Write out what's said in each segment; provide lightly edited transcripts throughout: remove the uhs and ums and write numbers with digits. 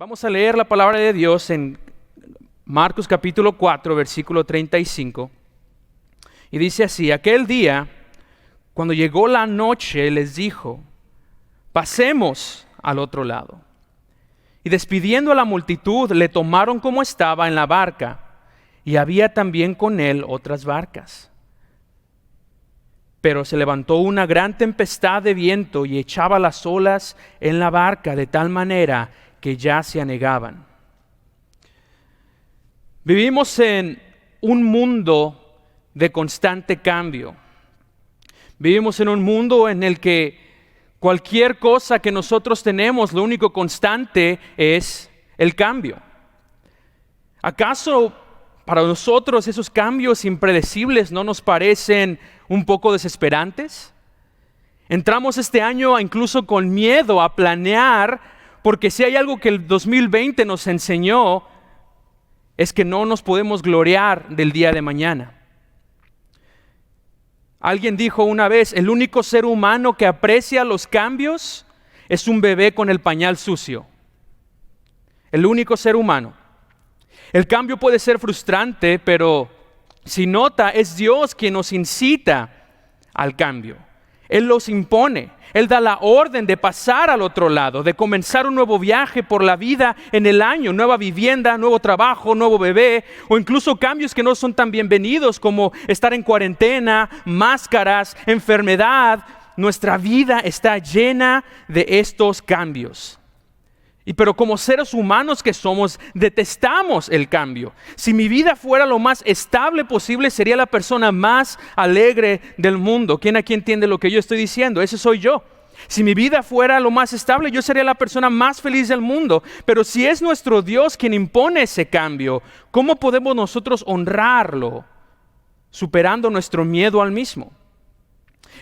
Vamos a leer la palabra de Dios en Marcos capítulo 4, versículo 35. Y dice así: aquel día, cuando llegó la noche, les dijo: pasemos al otro lado. Y despidiendo a la multitud, le tomaron como estaba en la barca, y había también con él otras barcas. Pero se levantó una gran tempestad de viento y echaba las olas en la barca de tal manera que ya se anegaban. Vivimos en un mundo de constante cambio. Vivimos en un mundo en el que cualquier cosa que nosotros tenemos, lo único constante es el cambio. ¿Acaso para nosotros esos cambios impredecibles no nos parecen un poco desesperantes? Entramos este año incluso con miedo a planear, porque si hay algo que el 2020 nos enseñó, es que no nos podemos gloriar del día de mañana. Alguien dijo una vez: el único ser humano que aprecia los cambios es un bebé con el pañal sucio. El único ser humano. El cambio puede ser frustrante, pero si nota, es Dios quien nos incita al cambio. Él los impone. Él da la orden de pasar al otro lado, de comenzar un nuevo viaje por la vida en el año, nueva vivienda, nuevo trabajo, nuevo bebé, o incluso cambios que no son tan bienvenidos como estar en cuarentena, máscaras, enfermedad. Nuestra vida está llena de estos cambios. Pero como seres humanos que somos, detestamos el cambio. Si mi vida fuera lo más estable posible, sería la persona más alegre del mundo. ¿Quién aquí entiende lo que yo estoy diciendo? Ese soy yo. Si mi vida fuera lo más estable, yo sería la persona más feliz del mundo. Pero si es nuestro Dios quien impone ese cambio, ¿cómo podemos nosotros honrarlo, superando nuestro miedo al mismo?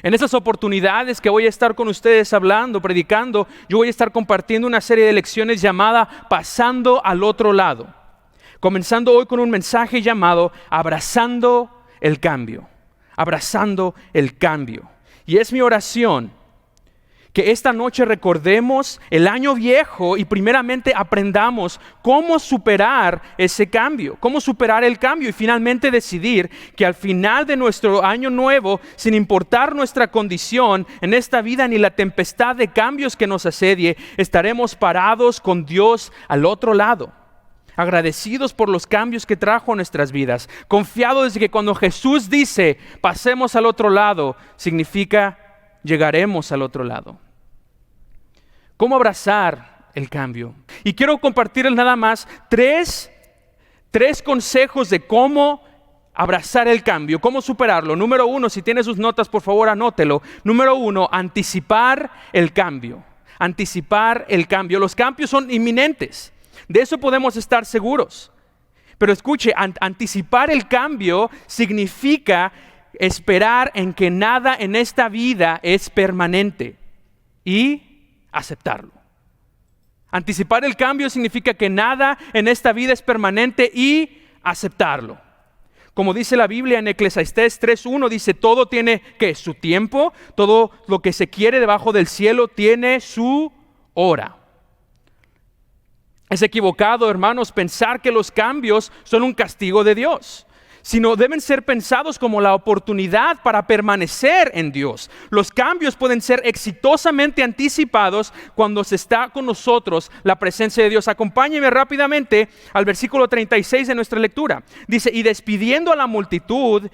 En esas oportunidades que voy a estar con ustedes hablando, predicando, yo voy a estar compartiendo una serie de lecciones llamada Pasando al otro lado. Comenzando hoy con un mensaje llamado Abrazando el cambio. Abrazando el cambio. Y es mi oración que esta noche recordemos el año viejo y primeramente aprendamos cómo superar ese cambio, cómo superar el cambio y finalmente decidir que al final de nuestro año nuevo, sin importar nuestra condición en esta vida ni la tempestad de cambios que nos asedie, estaremos parados con Dios al otro lado, agradecidos por los cambios que trajo a nuestras vidas, confiados de que cuando Jesús dice pasemos al otro lado, significa llegaremos al otro lado. ¿Cómo abrazar el cambio? Y quiero compartirles nada más tres consejos de cómo abrazar el cambio, cómo superarlo. Número 1, si tiene sus notas, por favor, anótelo. Número 1, anticipar el cambio. Anticipar el cambio. Los cambios son inminentes. De eso podemos estar seguros. Pero escuche, anticipar el cambio significa esperar en que nada en esta vida es permanente y aceptarlo. Anticipar el cambio significa que nada en esta vida es permanente y aceptarlo. Como dice la Biblia en Eclesiastés 3:1, dice: todo tiene su tiempo, todo lo que se quiere debajo del cielo tiene su hora. Es equivocado, hermanos, pensar que los cambios son un castigo de Dios, sino deben ser pensados como la oportunidad para permanecer en Dios. Los cambios pueden ser exitosamente anticipados cuando se está con nosotros la presencia de Dios. Acompáñeme rápidamente al versículo 36 de nuestra lectura. Dice: y despidiendo a la multitud,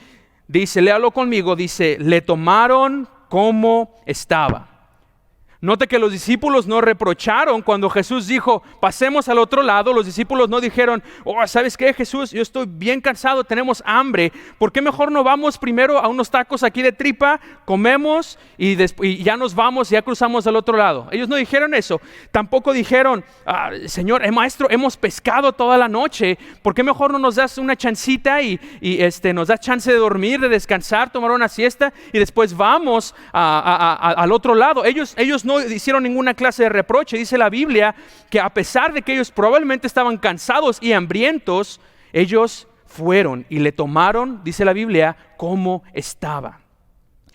dice, léalo conmigo, dice, le tomaron como estaba. Note que los discípulos no reprocharon cuando Jesús dijo, pasemos al otro lado. Los discípulos no dijeron, ¿sabes qué, Jesús? Yo estoy bien cansado, tenemos hambre. ¿Por qué mejor no vamos primero a unos tacos aquí de tripa, comemos y ya nos vamos, ya cruzamos al otro lado? Ellos no dijeron eso. Tampoco dijeron, Señor, maestro, hemos pescado toda la noche. ¿Por qué mejor no nos das una chancita y nos das chance de dormir, de descansar, tomar una siesta y después vamos al otro lado? Ellos no hicieron ninguna clase de reproche. Dice la Biblia que a pesar de que ellos probablemente estaban cansados y hambrientos, ellos fueron y le tomaron, dice la Biblia, como estaba.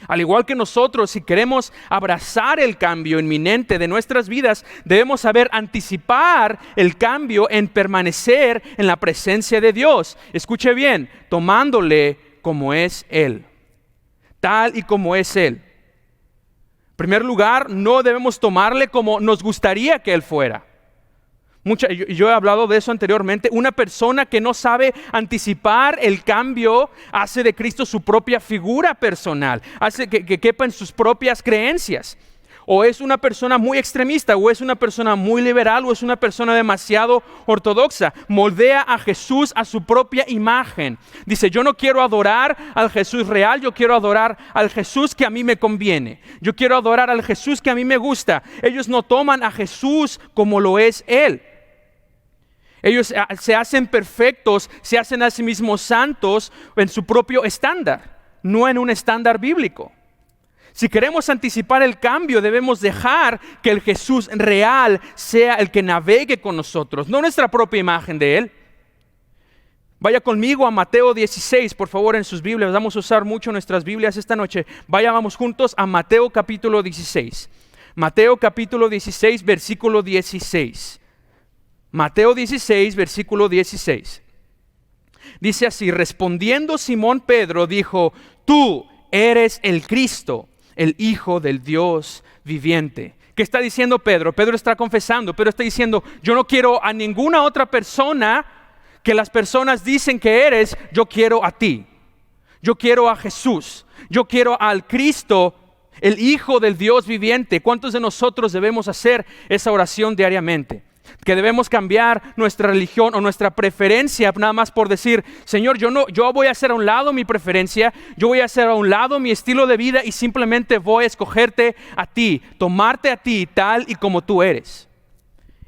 Al igual que nosotros, si queremos abrazar el cambio inminente de nuestras vidas, debemos saber anticipar el cambio en permanecer en la presencia de Dios. Escuche bien, tomándole como es Él, tal y como es Él. En primer lugar, no debemos tomarle como nos gustaría que Él fuera. Yo he hablado de eso anteriormente. Una persona que no sabe anticipar el cambio hace de Cristo su propia figura personal, hace que quepa en sus propias creencias. O es una persona muy extremista, o es una persona muy liberal, o es una persona demasiado ortodoxa. Moldea a Jesús a su propia imagen. Dice, yo no quiero adorar al Jesús real, yo quiero adorar al Jesús que a mí me conviene. Yo quiero adorar al Jesús que a mí me gusta. Ellos no toman a Jesús como lo es Él. Ellos se hacen perfectos, se hacen a sí mismos santos en su propio estándar, no en un estándar bíblico. Si queremos anticipar el cambio, debemos dejar que el Jesús real sea el que navegue con nosotros, no nuestra propia imagen de Él. Vaya conmigo a Mateo 16, por favor, en sus Biblias. Vamos a usar mucho nuestras Biblias esta noche. Vamos juntos a Mateo capítulo 16. Mateo capítulo 16, versículo 16. Mateo 16, versículo 16. Dice así, respondiendo Simón Pedro dijo, tú eres el Cristo, el Hijo del Dios viviente. ¿Qué está diciendo Pedro? Pedro está confesando, Pedro está diciendo, yo no quiero a ninguna otra persona que las personas dicen que eres, yo quiero a ti. Yo quiero a Jesús, yo quiero al Cristo, el Hijo del Dios viviente. ¿Cuántos de nosotros debemos hacer esa oración diariamente? Que debemos cambiar nuestra religión o nuestra preferencia nada más por decir, Señor, yo voy a hacer a un lado mi preferencia, yo voy a hacer a un lado mi estilo de vida y simplemente voy a escogerte a ti, tomarte a ti tal y como tú eres.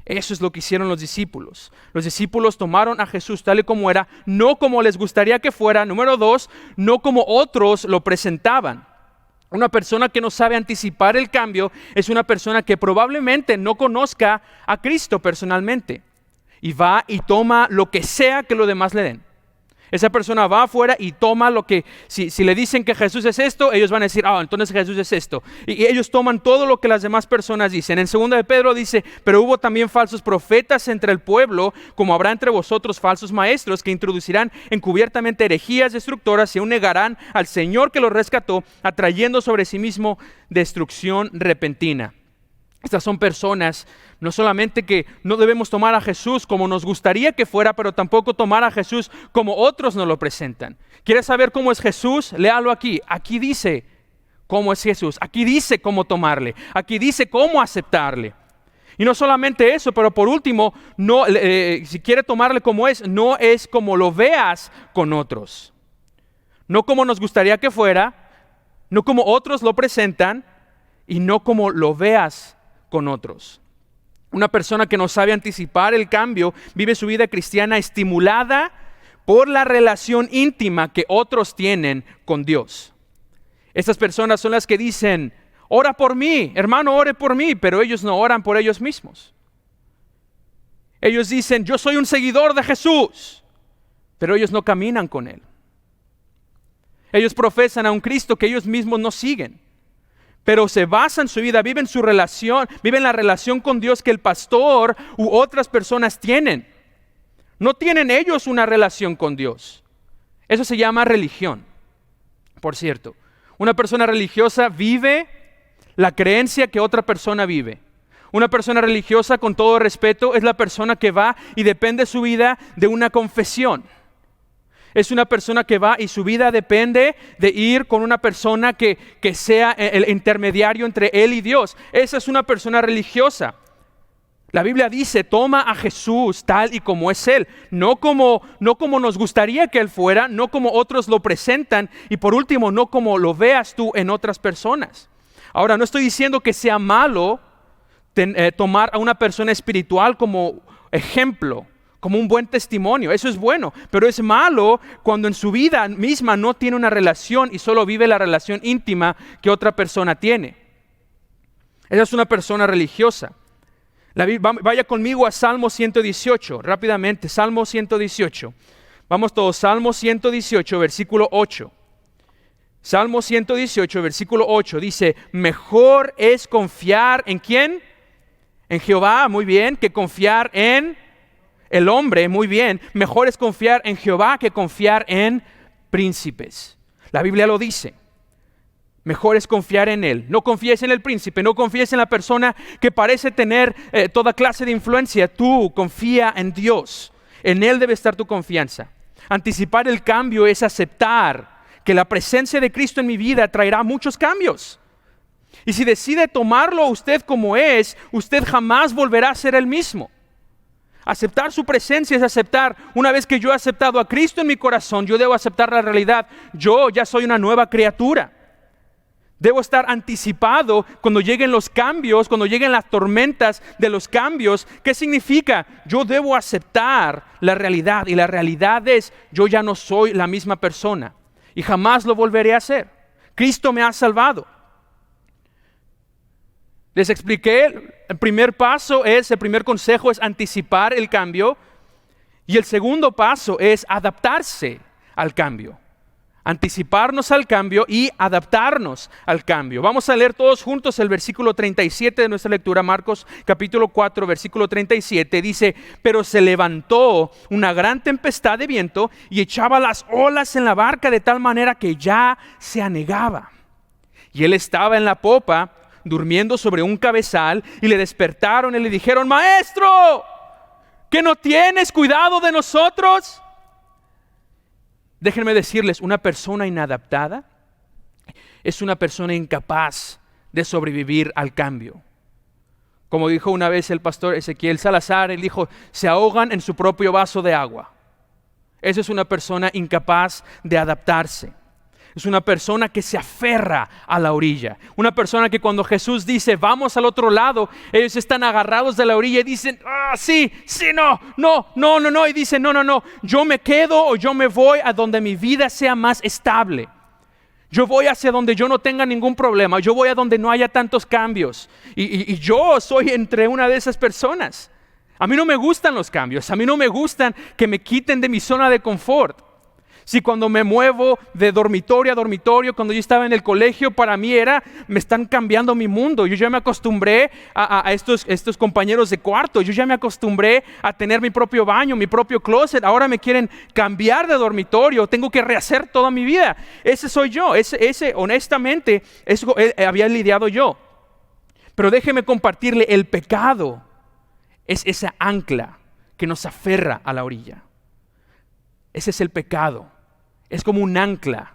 Eso es lo que hicieron los discípulos. Los discípulos tomaron a Jesús tal y como era, no como les gustaría que fuera. Número 2, no como otros lo presentaban. Una persona que no sabe anticipar el cambio es una persona que probablemente no conozca a Cristo personalmente y va y toma lo que sea que los demás le den. Esa persona va afuera y toma lo que, si le dicen que Jesús es esto, ellos van a decir, entonces Jesús es esto. Y ellos toman todo lo que las demás personas dicen. En 2 de Pedro dice, pero hubo también falsos profetas entre el pueblo, como habrá entre vosotros falsos maestros que introducirán encubiertamente herejías destructoras y aún negarán al Señor que los rescató, atrayendo sobre sí mismo destrucción repentina. Estas son personas, no solamente que no debemos tomar a Jesús como nos gustaría que fuera, pero tampoco tomar a Jesús como otros nos lo presentan. ¿Quieres saber cómo es Jesús? Léalo aquí. Aquí dice cómo es Jesús. Aquí dice cómo tomarle. Aquí dice cómo aceptarle. Y no solamente eso, pero por último, si quiere tomarle como es, no es como lo veas con otros. No como nos gustaría que fuera, no como otros lo presentan y no como lo veas con otros. Una persona que no sabe anticipar el cambio vive su vida cristiana estimulada por la relación íntima que otros tienen con Dios. Estas personas son las que dicen, ora por mí, hermano, ore por mí, pero ellos no oran por ellos mismos. Ellos dicen, yo soy un seguidor de Jesús, pero ellos no caminan con Él. Ellos profesan a un Cristo que ellos mismos no siguen. Pero se basan su vida, viven su relación, viven la relación con Dios que el pastor u otras personas tienen. No tienen ellos una relación con Dios. Eso se llama religión, por cierto. Una persona religiosa vive la creencia que otra persona vive. Una persona religiosa, con todo respeto, es la persona que va y depende su vida de una confesión. Es una persona que va y su vida depende de ir con una persona que sea el intermediario entre él y Dios. Esa es una persona religiosa. La Biblia dice, toma a Jesús tal y como es Él, no como nos gustaría que Él fuera, no como otros lo presentan y por último, no como lo veas tú en otras personas. Ahora, no estoy diciendo que sea malo tomar a una persona espiritual como ejemplo, como un buen testimonio, eso es bueno, pero es malo cuando en su vida misma no tiene una relación y solo vive la relación íntima que otra persona tiene. Esa es una persona religiosa. Vaya conmigo a Salmo 118, rápidamente, Salmo 118. Vamos todos, Salmo 118, versículo 8. Salmo 118, versículo 8 dice, mejor es confiar ¿en quién? En Jehová, muy bien, que confiar en el hombre, muy bien. Mejor es confiar en Jehová que confiar en príncipes. La Biblia lo dice. Mejor es confiar en Él. No confíes en el príncipe, no confíes en la persona que parece tener toda clase de influencia. Tú confía en Dios. En Él debe estar tu confianza. Anticipar el cambio es aceptar que la presencia de Cristo en mi vida traerá muchos cambios. Y si decide tomarlo usted como es, usted jamás volverá a ser el mismo. Aceptar su presencia es aceptar, una vez que yo he aceptado a Cristo en mi corazón, yo debo aceptar la realidad. Yo ya soy una nueva criatura. Debo estar anticipado cuando lleguen los cambios, cuando lleguen las tormentas de los cambios. ¿Qué significa? Yo debo aceptar la realidad, y la realidad es, yo ya no soy la misma persona y jamás lo volveré a hacer. Cristo me ha salvado. Les expliqué, el primer consejo es anticipar el cambio, y el segundo paso es adaptarse al cambio. Anticiparnos al cambio y adaptarnos al cambio. Vamos a leer todos juntos el versículo 37 de nuestra lectura, Marcos capítulo 4, versículo 37. Dice, pero se levantó una gran tempestad de viento y echaba las olas en la barca de tal manera que ya se anegaba. Y él estaba en la popa, durmiendo sobre un cabezal, y le despertaron y le dijeron, maestro, ¿que no tienes cuidado de nosotros? Déjenme decirles, una persona inadaptada es una persona incapaz de sobrevivir al cambio. Como dijo una vez el pastor Ezequiel Salazar, él dijo, se ahogan en su propio vaso de agua. Esa es una persona incapaz de adaptarse. Es una persona que se aferra a la orilla. Una persona que cuando Jesús dice, vamos al otro lado, ellos están agarrados de la orilla y dicen, sí, no. Y dicen, no, yo me quedo o yo me voy a donde mi vida sea más estable. Yo voy hacia donde yo no tenga ningún problema. Yo voy a donde no haya tantos cambios. Y yo soy entre una de esas personas. A mí no me gustan los cambios. A mí no me gustan que me quiten de mi zona de confort. Si cuando me muevo de dormitorio a dormitorio, cuando yo estaba en el colegio, para mí me están cambiando mi mundo. Yo ya me acostumbré a estos compañeros de cuarto. Yo ya me acostumbré a tener mi propio baño, mi propio closet. Ahora me quieren cambiar de dormitorio. Tengo que rehacer toda mi vida. Ese soy yo. Honestamente, eso había lidiado yo. Pero déjeme compartirle, el pecado es esa ancla que nos aferra a la orilla. Ese es el pecado. Es como un ancla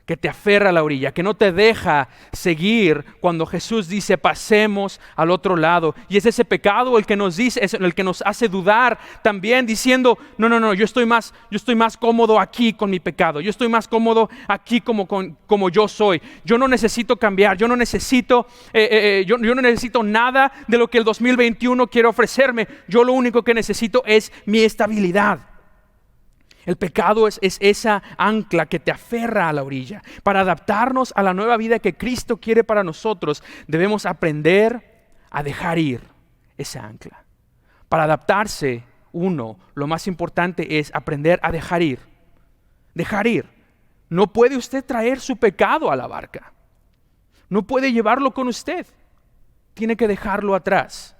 que te aferra a la orilla, que no te deja seguir cuando Jesús dice pasemos al otro lado. Y es ese pecado el que nos dice, es el que nos hace dudar también, diciendo no, yo estoy más cómodo aquí con mi pecado. Yo estoy más cómodo aquí como yo soy. Yo no necesito cambiar. Yo no necesito nada de lo que el 2021 quiere ofrecerme. Yo lo único que necesito es mi estabilidad. El pecado es esa ancla que te aferra a la orilla. Para adaptarnos a la nueva vida que Cristo quiere para nosotros, debemos aprender a dejar ir esa ancla. Para adaptarse, lo más importante es aprender a dejar ir. Dejar ir. No puede usted traer su pecado a la barca. No puede llevarlo con usted. Tiene que dejarlo atrás.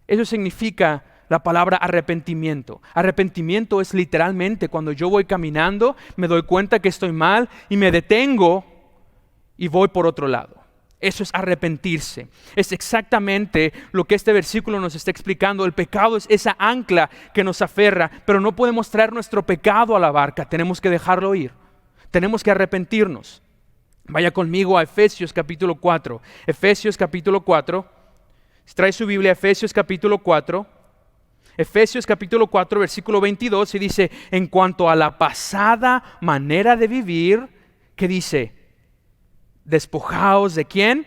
Eso significa la palabra arrepentimiento. Arrepentimiento es literalmente cuando yo voy caminando, me doy cuenta que estoy mal y me detengo y voy por otro lado. Eso es arrepentirse. Es exactamente lo que este versículo nos está explicando. El pecado es esa ancla que nos aferra, pero no podemos traer nuestro pecado a la barca. Tenemos que dejarlo ir. Tenemos que arrepentirnos. Vaya conmigo a Efesios capítulo 4. Efesios capítulo 4. Trae su Biblia, Efesios capítulo 4. Efesios capítulo 4, versículo 22, y dice, en cuanto a la pasada manera de vivir, ¿qué dice? Despojaos ¿de quién?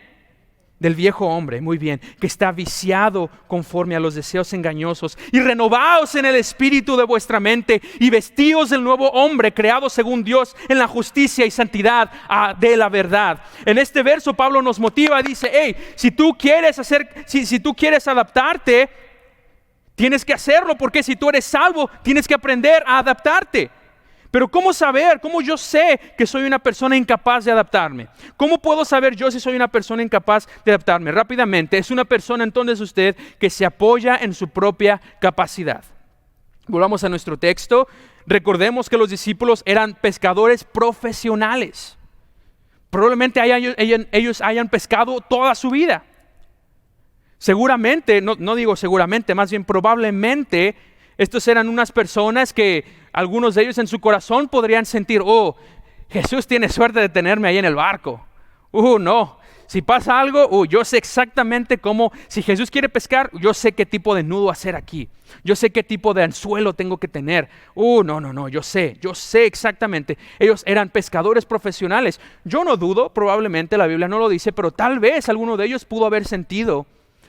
Del viejo hombre, muy bien, que está viciado conforme a los deseos engañosos, y renovaos en el espíritu de vuestra mente, y vestíos del nuevo hombre, creado según Dios en la justicia y santidad de la verdad. En este verso Pablo nos motiva, dice, si tú quieres adaptarte, tienes que hacerlo, porque si tú eres salvo, tienes que aprender a adaptarte. Pero ¿cómo saber? ¿Cómo yo sé que soy una persona incapaz de adaptarme? ¿Cómo puedo saber yo si soy una persona incapaz de adaptarme? Rápidamente, es una persona entonces usted que se apoya en su propia capacidad. Volvamos a nuestro texto. Recordemos que los discípulos eran pescadores profesionales. Probablemente ellos hayan pescado toda su vida. Seguramente, no digo seguramente, más bien probablemente, estos eran unas personas que algunos de ellos en su corazón podrían sentir, oh, Jesús tiene suerte de tenerme ahí en el barco. No, si pasa algo, yo sé exactamente cómo, si Jesús quiere pescar, yo sé qué tipo de nudo hacer aquí. Yo sé qué tipo de anzuelo tengo que tener. No, yo sé exactamente. Ellos eran pescadores profesionales. Yo no dudo, probablemente la Biblia no lo dice, pero tal vez alguno de ellos pudo haber sentido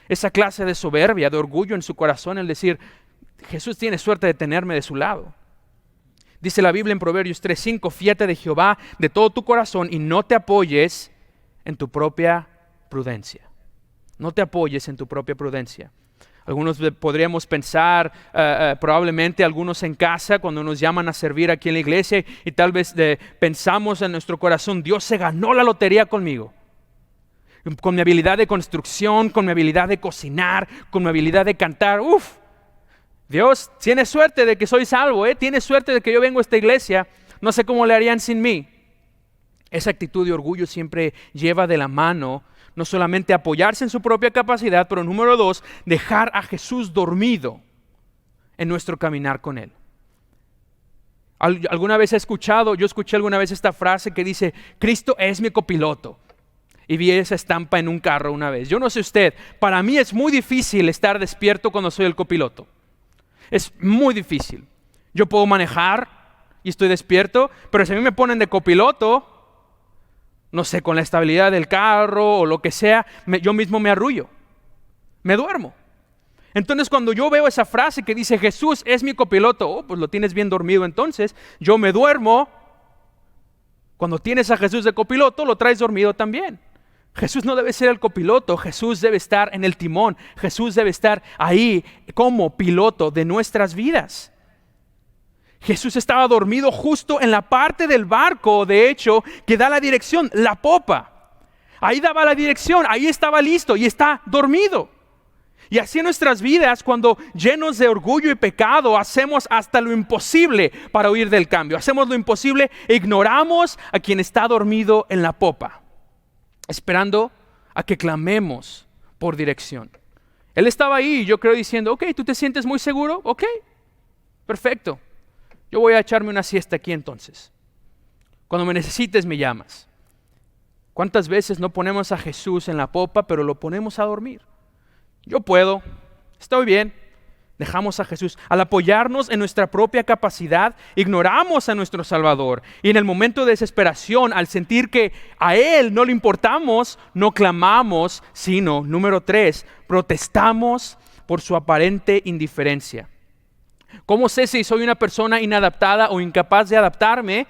esa clase de soberbia, de orgullo en su corazón, el decir, Jesús tiene suerte de tenerme de su lado. Dice la Biblia en Proverbios 3:5, fíate de Jehová de todo tu corazón y no te apoyes en tu propia prudencia. No te apoyes en tu propia prudencia. Algunos podríamos pensar, probablemente algunos en casa, cuando nos llaman a servir aquí en la iglesia, y tal vez pensamos en nuestro corazón, Dios se ganó la lotería conmigo. Con mi habilidad de construcción, con mi habilidad de cocinar, con mi habilidad de cantar. Dios tiene suerte de que soy salvo, tiene suerte de que yo vengo a esta iglesia. No sé cómo le harían sin mí. Esa actitud de orgullo siempre lleva de la mano no solamente apoyarse en su propia capacidad, pero número 2, dejar a Jesús dormido en nuestro caminar con Él. Alguna vez yo escuché alguna vez esta frase que dice, Cristo es mi copiloto. Y vi esa estampa en un carro una vez. Yo no sé usted, para mí es muy difícil estar despierto cuando soy el copiloto. Es muy difícil. Yo puedo manejar y estoy despierto, pero si a mí me ponen de copiloto, no sé, con la estabilidad del carro o lo que sea, yo mismo me arrullo, me duermo. Entonces cuando yo veo esa frase que dice Jesús es mi copiloto, pues lo tienes bien dormido entonces, yo me duermo. Cuando tienes a Jesús de copiloto, lo traes dormido también. Jesús no debe ser el copiloto, Jesús debe estar en el timón, Jesús debe estar ahí como piloto de nuestras vidas. Jesús estaba dormido justo en la parte del barco, de hecho, que da la dirección, la popa. Ahí daba la dirección, ahí estaba listo y está dormido. Y así en nuestras vidas, cuando llenos de orgullo y pecado, hacemos hasta lo imposible para huir del cambio. Hacemos lo imposible e ignoramos a quien está dormido en la popa, esperando a que clamemos por dirección. Él estaba ahí, yo creo, diciendo, ok, ¿tú te sientes muy seguro? Ok, perfecto. Yo voy a echarme una siesta aquí entonces. Cuando me necesites me llamas. ¿Cuántas veces no ponemos a Jesús en la popa, pero lo ponemos a dormir? Yo puedo, estoy bien. Dejamos a Jesús. Al apoyarnos en nuestra propia capacidad, ignoramos a nuestro Salvador. Y en el momento de desesperación, al sentir que a Él no le importamos, no clamamos, sino, número 3, protestamos por su aparente indiferencia. ¿Cómo sé si soy una persona inadaptada o incapaz de adaptarme?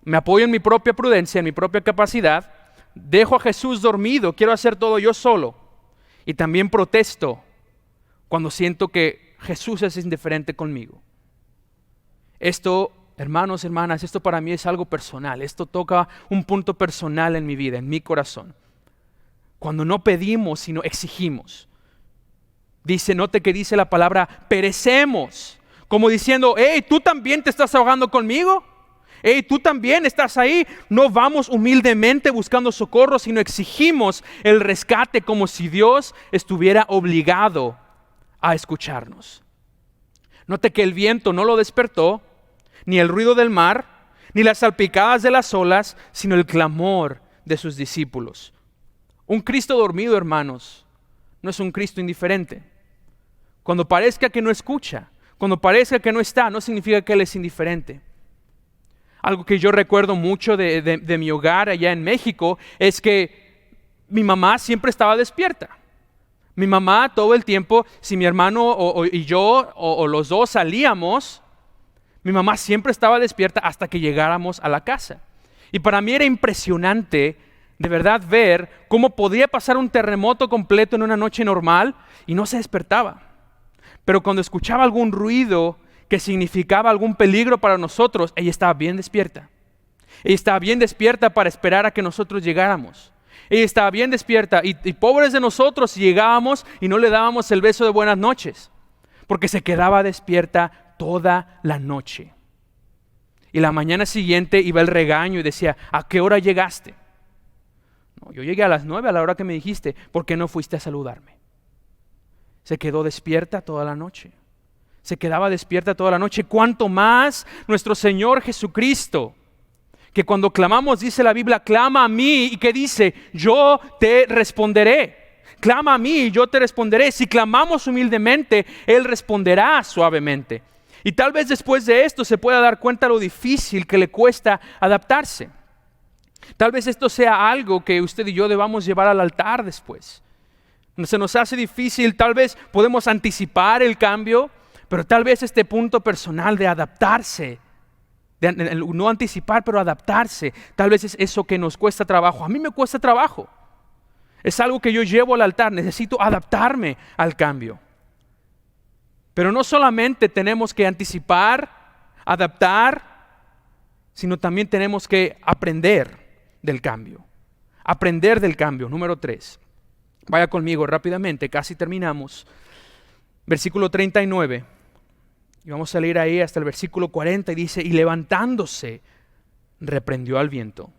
Me apoyo en mi propia prudencia, en mi propia capacidad. Dejo a Jesús dormido, quiero hacer todo yo solo. Y también protesto cuando siento que Jesús es indiferente conmigo. Esto, hermanos, hermanas, esto para mí es algo personal. Esto toca un punto personal en mi vida, en mi corazón. Cuando no pedimos, sino exigimos. Note que dice la palabra, perecemos. Como diciendo, hey, ¿tú también te estás ahogando conmigo? Hey, ¿tú también estás ahí? No vamos humildemente buscando socorro, sino exigimos el rescate como si Dios estuviera obligado a escucharnos. Note que el viento no lo despertó, ni el ruido del mar, ni las salpicadas de las olas, sino el clamor de sus discípulos. Un Cristo dormido, hermanos, no es un Cristo indiferente. Cuando parezca que no escucha, cuando parezca que no está, no significa que Él es indiferente. Algo que yo recuerdo mucho de mi hogar allá en México es que mi mamá siempre estaba despierta. Mi mamá todo el tiempo, si mi hermano y yo o los dos salíamos, mi mamá siempre estaba despierta hasta que llegáramos a la casa. Y para mí era impresionante de verdad ver cómo podía pasar un terremoto completo en una noche normal y no se despertaba. Pero cuando escuchaba algún ruido que significaba algún peligro para nosotros, ella estaba bien despierta. Ella estaba bien despierta para esperar a que nosotros llegáramos. Ella estaba bien despierta y pobres de nosotros si llegábamos y no le dábamos el beso de buenas noches, porque se quedaba despierta toda la noche. Y la mañana siguiente iba el regaño y decía, ¿a qué hora llegaste? No, yo llegué a las 9, a la hora que me dijiste. ¿Por qué no fuiste a saludarme? Se quedó despierta toda la noche. Se quedaba despierta toda la noche. ¿Cuánto más nuestro Señor Jesucristo? Que cuando clamamos, dice la Biblia, clama a mí, y que dice, yo te responderé. Clama a mí y yo te responderé. Si clamamos humildemente, Él responderá suavemente. Y tal vez después de esto se pueda dar cuenta lo difícil que le cuesta adaptarse. Tal vez esto sea algo que usted y yo debamos llevar al altar después. Se nos hace difícil, tal vez podemos anticipar el cambio, pero tal vez este punto personal de adaptarse, no anticipar, pero adaptarse, tal vez es eso que nos cuesta trabajo. A mí me cuesta trabajo. Es algo que yo llevo al altar, necesito adaptarme al cambio. Pero no solamente tenemos que anticipar, adaptar, sino también tenemos que aprender del cambio. Aprender del cambio. Número 3. Vaya conmigo rápidamente, casi terminamos. Versículo 39. Y vamos a leer ahí hasta el versículo 40 y dice, y levantándose, reprendió al viento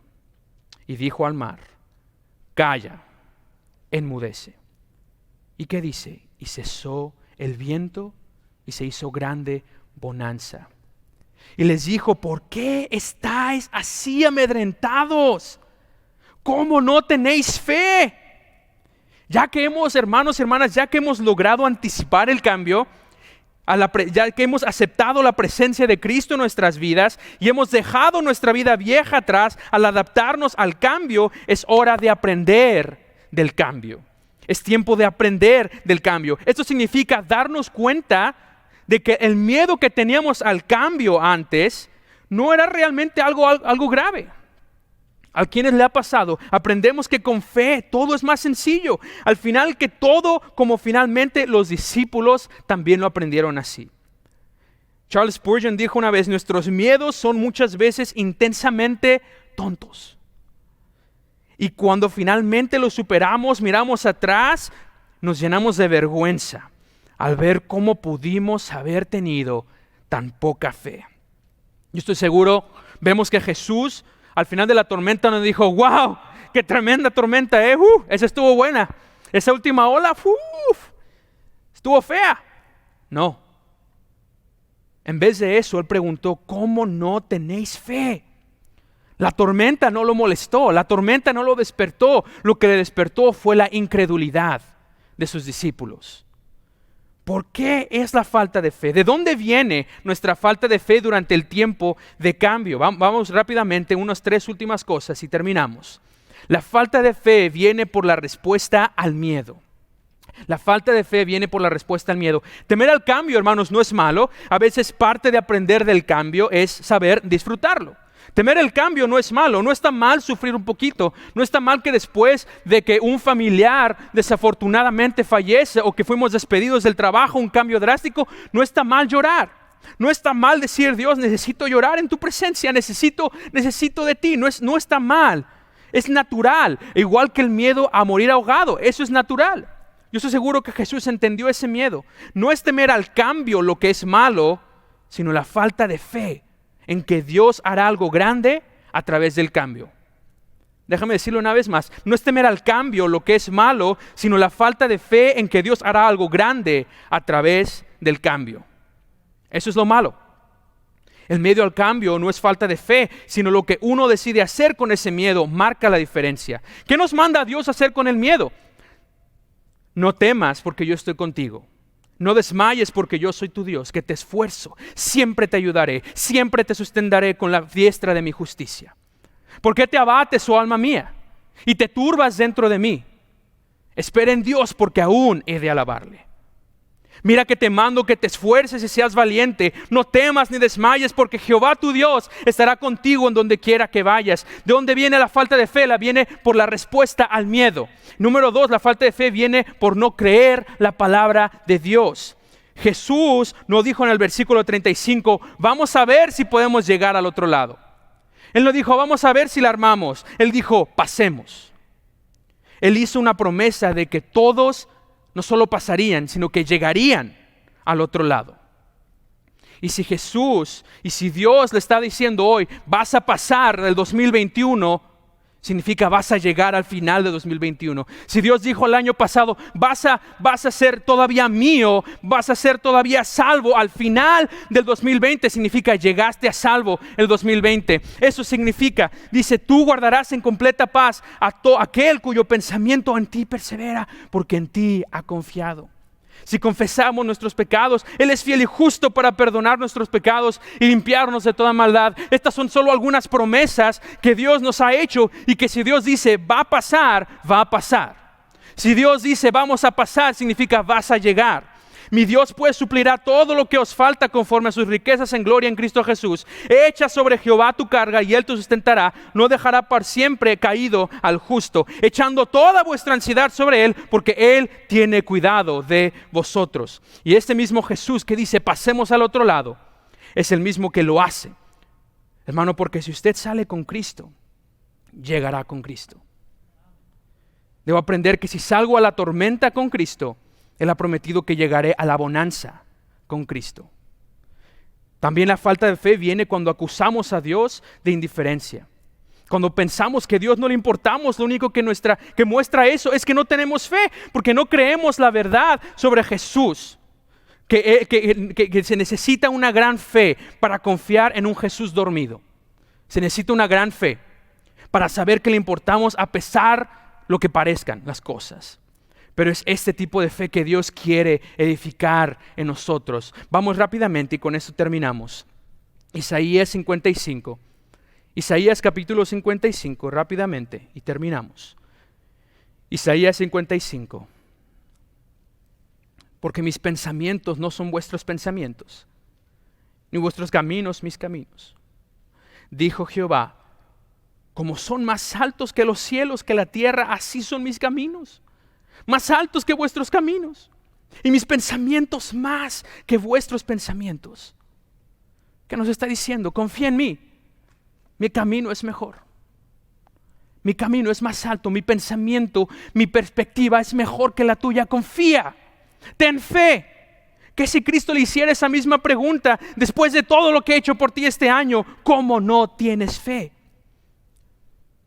y dijo al mar, calla, enmudece. ¿Y qué dice? Y cesó el viento y se hizo grande bonanza. Y les dijo, ¿por qué estáis así amedrentados? ¿Cómo no tenéis fe? Ya que hemos, hermanos y hermanas, ya que hemos logrado anticipar el cambio, ya que hemos aceptado la presencia de Cristo en nuestras vidas y hemos dejado nuestra vida vieja atrás, al adaptarnos al cambio, es hora de aprender del cambio. Es tiempo de aprender del cambio. Esto significa darnos cuenta de que el miedo que teníamos al cambio antes no era realmente algo grave. ¿A quienes le ha pasado? Aprendemos que con fe todo es más sencillo. Al final que todo, como finalmente los discípulos también lo aprendieron así. Charles Spurgeon dijo una vez, nuestros miedos son muchas veces intensamente tontos. Y cuando finalmente los superamos, miramos atrás, nos llenamos de vergüenza al ver cómo pudimos haber tenido tan poca fe. Yo estoy seguro, vemos que Jesús al final de la tormenta nos dijo, wow, qué tremenda tormenta, esa estuvo buena. Esa última ola, estuvo fea. No. En vez de eso, Él preguntó, ¿cómo no tenéis fe? La tormenta no lo molestó, la tormenta no lo despertó. Lo que le despertó fue la incredulidad de sus discípulos. ¿Por qué es la falta de fe? ¿De dónde viene nuestra falta de fe durante el tiempo de cambio? Vamos rápidamente, unas 3 últimas cosas y terminamos. La falta de fe viene por la respuesta al miedo. La falta de fe viene por la respuesta al miedo. Temer al cambio, hermanos, no es malo. A veces parte de aprender del cambio es saber disfrutarlo. Temer el cambio no es malo, no está mal sufrir un poquito, no está mal que después de que un familiar desafortunadamente fallece o que fuimos despedidos del trabajo, un cambio drástico, no está mal llorar. No está mal decir, Dios, necesito llorar en tu presencia, necesito de ti, no está mal, es natural, igual que el miedo a morir ahogado, eso es natural. Yo estoy seguro que Jesús entendió ese miedo. No es temer al cambio lo que es malo, sino la falta de fe en que Dios hará algo grande a través del cambio. Déjame decirlo una vez más, no es temer al cambio lo que es malo, sino la falta de fe en que Dios hará algo grande a través del cambio. Eso es lo malo. El miedo al cambio no es falta de fe, sino lo que uno decide hacer con ese miedo marca la diferencia. ¿Qué nos manda Dios a hacer con el miedo? No temas porque yo estoy contigo. No desmayes porque yo soy tu Dios, que te esfuerzo, siempre te ayudaré, siempre te sustentaré con la diestra de mi justicia. ¿Por qué te abates, oh alma mía, y te turbas dentro de mí? Espera en Dios porque aún he de alabarle. Mira que te mando que te esfuerces y seas valiente. No temas ni desmayes porque Jehová tu Dios estará contigo en donde quiera que vayas. ¿De dónde viene la falta de fe? La viene por la respuesta al miedo. Número 2, la falta de fe viene por no creer la palabra de Dios. Jesús no dijo en el versículo 35, vamos a ver si podemos llegar al otro lado. Él no dijo, vamos a ver si la armamos. Él dijo, pasemos. Él hizo una promesa de que todos no solo pasarían, sino que llegarían al otro lado. Y si Jesús, y si Dios le está diciendo hoy, vas a pasar el 2021, significa vas a llegar al final de 2021. Si Dios dijo el año pasado, vas a ser todavía mío, vas a ser todavía salvo al final del 2020, significa llegaste a salvo el 2020. Eso significa, dice, tú guardarás en completa paz a aquel cuyo pensamiento en ti persevera, porque en ti ha confiado. Si confesamos nuestros pecados, Él es fiel y justo para perdonar nuestros pecados y limpiarnos de toda maldad. Estas son solo algunas promesas que Dios nos ha hecho y que si Dios dice va a pasar, va a pasar. Si Dios dice vamos a pasar, significa vas a llegar. Mi Dios pues suplirá todo lo que os falta conforme a sus riquezas en gloria en Cristo Jesús. Echa sobre Jehová tu carga y Él te sustentará. No dejará para siempre caído al justo, echando toda vuestra ansiedad sobre Él, porque Él tiene cuidado de vosotros. Y este mismo Jesús que dice pasemos al otro lado, es el mismo que lo hace. Hermano, porque si usted sale con Cristo, llegará con Cristo. Debo aprender que si salgo a la tormenta con Cristo, Él ha prometido que llegaré a la bonanza con Cristo. También la falta de fe viene cuando acusamos a Dios de indiferencia. Cuando pensamos que a Dios no le importamos, lo único que muestra eso es que no tenemos fe, porque no creemos la verdad sobre Jesús. Que se necesita una gran fe para confiar en un Jesús dormido. Se necesita una gran fe para saber que le importamos a pesar lo que parezcan las cosas. Pero es este tipo de fe que Dios quiere edificar en nosotros. Vamos rápidamente y con esto terminamos. Isaías 55. Isaías capítulo 55, rápidamente y terminamos. Isaías 55. Porque mis pensamientos no son vuestros pensamientos, ni vuestros caminos mis caminos. Dijo Jehová, como son más altos que los cielos, que la tierra, así son mis caminos. Más altos que vuestros caminos, y mis pensamientos más que vuestros pensamientos. ¿Qué nos está diciendo? Confía en mí, mi camino es mejor, mi camino es más alto, mi pensamiento, mi perspectiva es mejor que la tuya. Confía, ten fe, que si Cristo le hiciera esa misma pregunta, después de todo lo que he hecho por ti este año, ¿cómo no tienes fe?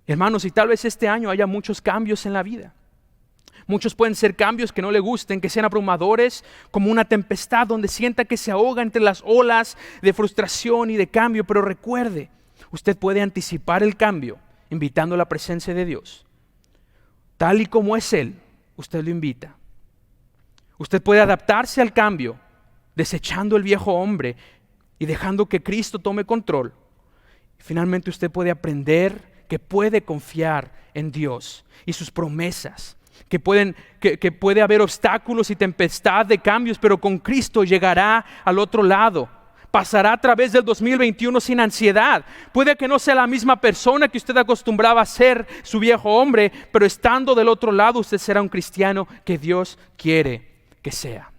Hermanos, y tal vez este año haya muchos cambios en la vida. Muchos pueden ser cambios que no le gusten, que sean abrumadores, como una tempestad donde sienta que se ahoga entre las olas de frustración y de cambio. Pero recuerde, usted puede anticipar el cambio invitando a la presencia de Dios. Tal y como es Él, usted lo invita. Usted puede adaptarse al cambio, desechando el viejo hombre y dejando que Cristo tome control. Finalmente usted puede aprender que puede confiar en Dios y sus promesas. Que puede haber obstáculos y tempestad de cambios, pero con Cristo llegará al otro lado. Pasará a través del 2021 sin ansiedad. Puede que no sea la misma persona que usted acostumbraba a ser, su viejo hombre, pero estando del otro lado usted será un cristiano que Dios quiere que sea.